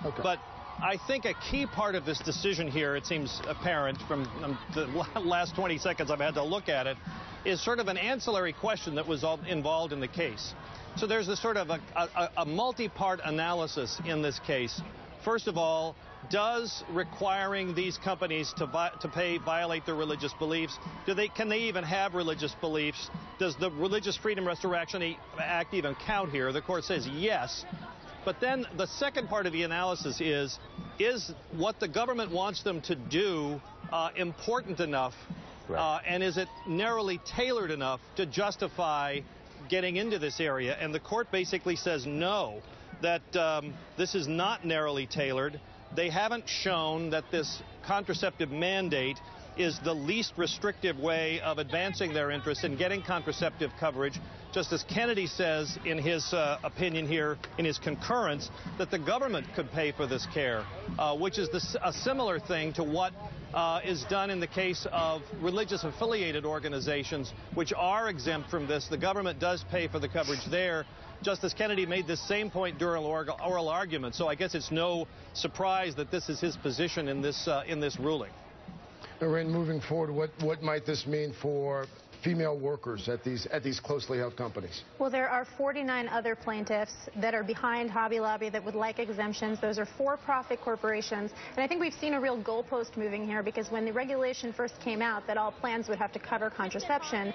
Okay. But I think a key part of this decision here, it seems apparent from the last 20 seconds I've had to look at it, is sort of an ancillary question that was involved in the case. So there's this sort of a multi-part analysis in this case. First of all, does requiring these companies to violate their religious beliefs, can they even have religious beliefs? Does the Religious Freedom Restoration Act even count here? The court says yes. But then the second part of the analysis is what the government wants them to do important enough, right, and is it narrowly tailored enough to justify getting into this area? And the court basically says no, that this is not narrowly tailored. They haven't shown that this contraceptive mandate is the least restrictive way of advancing their interests in getting contraceptive coverage. Justice Kennedy says in his opinion here, in his concurrence, that the government could pay for this care, which is a similar thing to what is done in the case of religious affiliated organizations, which are exempt from this. The government does pay for the coverage there. Justice Kennedy made this same point during oral argument, so I guess it's no surprise that this is his position in this ruling. Noreen, moving forward, what might this mean for female workers at these closely held companies? Well, there are 49 other plaintiffs that are behind Hobby Lobby that would like exemptions. Those are for-profit corporations. And I think we've seen a real goalpost moving here, because when the regulation first came out that all plans would have to cover contraception,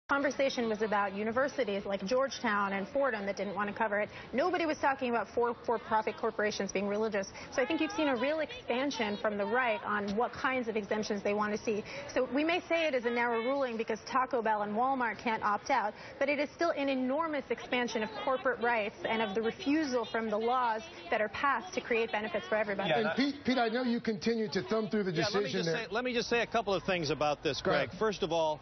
conversation was about universities like Georgetown and Fordham that didn't want to cover it. Nobody was talking about for-profit corporations being religious. So I think you've seen a real expansion from the right on what kinds of exemptions they want to see. So we may say it is a narrow ruling because Taco Bell and Walmart can't opt out, but it is still an enormous expansion of corporate rights and of the refusal from the laws that are passed to create benefits for everybody. Yeah, and Pete, I know you continue to thumb through the decision let me just say a couple of things about this, Greg. First of all,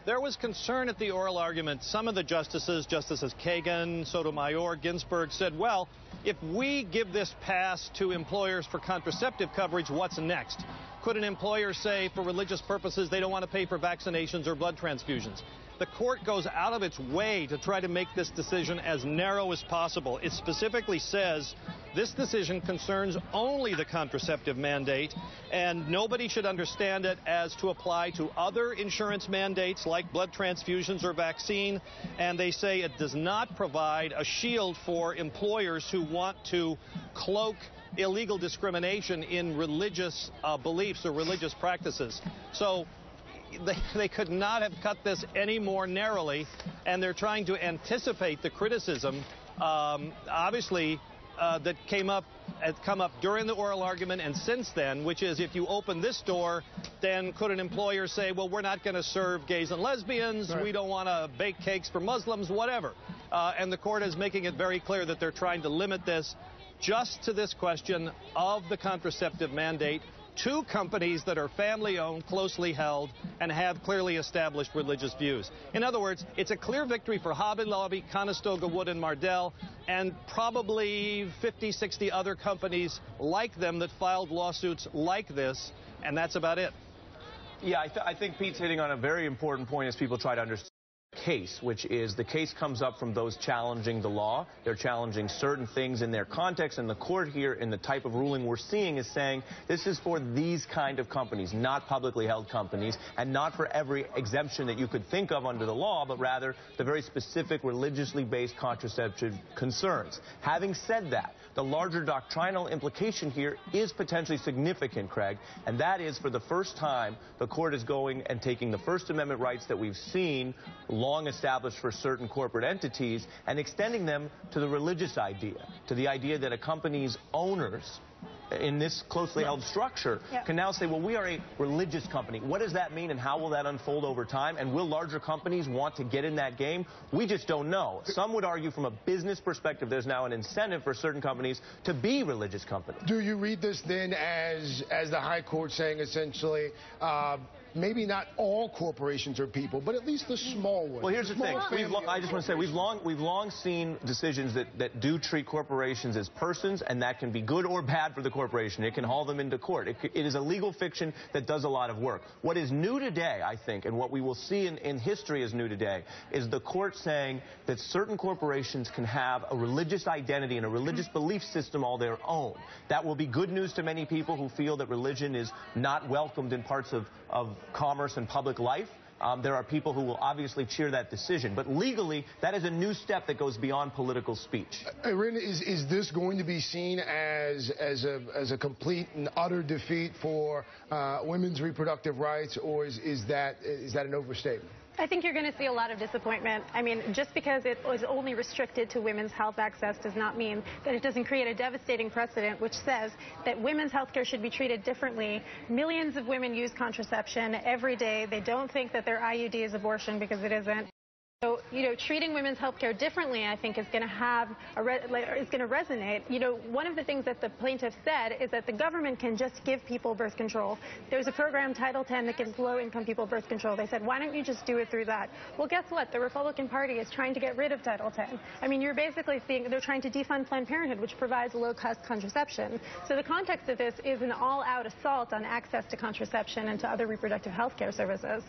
there was concern at the oral argument. Some of the Justices Kagan, Sotomayor, Ginsburg, said, well, if we give this pass to employers for contraceptive coverage, what's next? Could an employer say for religious purposes they don't want to pay for vaccinations or blood transfusions? The court goes out of its way to try to make this decision as narrow as possible. It specifically says this decision concerns only the contraceptive mandate, and nobody should understand it as to apply to other insurance mandates like blood transfusions or vaccine. And they say it does not provide a shield for employers who want to cloak illegal discrimination in religious beliefs or religious practices. So they could not have cut this any more narrowly, and they're trying to anticipate the criticism, obviously, that come up during the oral argument and since then, which is if you open this door, then could an employer say, well, we're not going to serve gays and lesbians, right, we don't want to bake cakes for Muslims, whatever. And the court is making it very clear that they're trying to limit this just to this question of the contraceptive mandate to companies that are family-owned, closely held, and have clearly established religious views. In other words, it's a clear victory for Hobby Lobby, Conestoga Wood and Mardell, and probably 50, 60 other companies like them that filed lawsuits like this, and that's about it. Yeah, I think Pete's hitting on a very important point as people try to understand case, which is the case comes up from those challenging the law. They're challenging certain things in their context, and the court here in the type of ruling we're seeing is saying this is for these kind of companies, not publicly held companies, and not for every exemption that you could think of under the law, but rather the very specific religiously based contraceptive concerns. Having said that, the larger doctrinal implication here is potentially significant, Craig, and that is for the first time the court is going and taking the First Amendment rights that we've seen long established for certain corporate entities and extending them to the religious idea, to the idea that a company's owners in this closely held structure can now say, well, we are a religious company. What does that mean, and how will that unfold over time? And will larger companies want to get in that game? We just don't know. Some would argue from a business perspective there's now an incentive for certain companies to be religious companies. Do you read this then as the High Court saying essentially maybe not all corporations are people, but at least the small ones. Well, here's the thing. I just want to say we've long seen decisions that do treat corporations as persons, and that can be good or bad for the corporation. It can haul them into court. It is a legal fiction that does a lot of work. What is new today, I think, and what we will see in history is new today, is the court saying that certain corporations can have a religious identity and a religious belief system all their own. That will be good news to many people who feel that religion is not welcomed in parts of commerce and public life. There are people who will obviously cheer that decision. But legally, that is a new step that goes beyond political speech. Irina, is this going to be seen as a complete and utter defeat for women's reproductive rights, or is that an overstatement? I think you're going to see a lot of disappointment. I mean, just because it was only restricted to women's health access does not mean that it doesn't create a devastating precedent which says that women's health care should be treated differently. Millions of women use contraception every day. They don't think that their IUD is abortion because it isn't. So, treating women's health care differently, I think, is going to resonate. One of the things that the plaintiff said is that the government can just give people birth control. There's a program, Title X, that gives low-income people birth control. They said, why don't you just do it through that? Well, guess what? The Republican Party is trying to get rid of Title X. I mean, you're basically seeing they're trying to defund Planned Parenthood, which provides low-cost contraception. So the context of this is an all-out assault on access to contraception and to other reproductive health care services.